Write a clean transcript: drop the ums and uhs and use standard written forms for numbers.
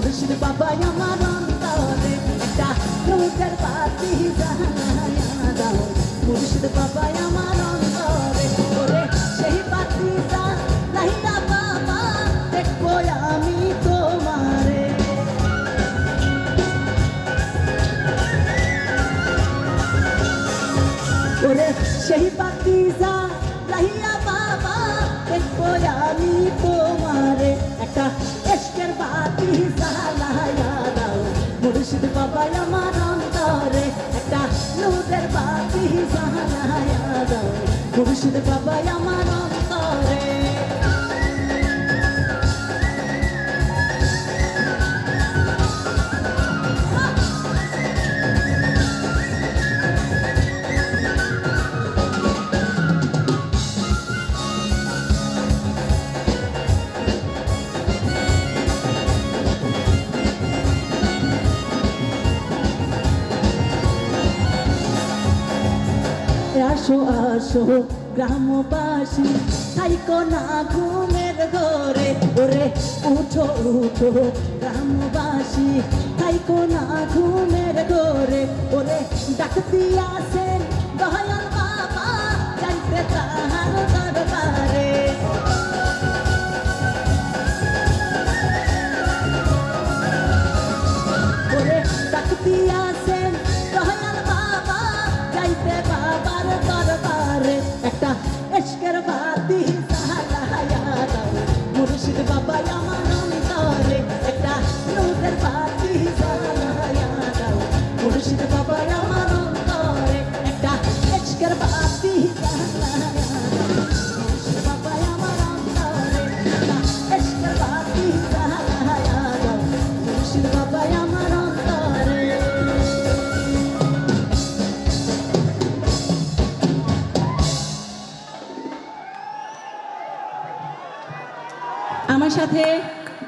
মুর্শিদ বাবা আমার অন্তরে একটা নূরের বাতি জ্বালায়া দাও। মুর্শিদ বাবা আমার অন্তরে ওরে সেই বাতি জ্বালাইয়া বাবা দেখবো আমি তোমারে। ওরে সেই বাতি জ্বালাইয়া বাবা দেখবো আমি তোমারে। একটা ইশকের বাতি জ্বালায়া দাও। মুর্শিদ বাবা আমার অন্তরে একটা নূরের বাতি জ্বালায়া দাও। মুর্শিদ বাবা আমার অন্তরে। আসো আসো গ্রামবাসী থাইকো না ঘুমের ঘরে। ওরে উঠো উঠো গ্রামবাসী থাইকো না ঘুমের ঘরে। ওরে ডাক দিয়াছেন দয়াল বাবা যাইতে তাহার দরবারে। ওরে ডাক দিয়াছেন দয়াল বাবা যাইতে বাবার দরবারে। একটা ইশকের বাতি জ্বালায়া দাও। মুর্শিদ বাবা আমার অন্তরে একটা নূরের বাতি জ্বালায়া দাও। মুর্শিদ বাবা আমার অন্তরে একটা ইশকের বাতি জ্বালায়া দাও। মুর্শিদ বাবা আমার অন্তরে একটা ইশকের বাতি জ্বালায়া দাও। মুর্শিদ বাবা আমার অন্তরে। আমার সাথে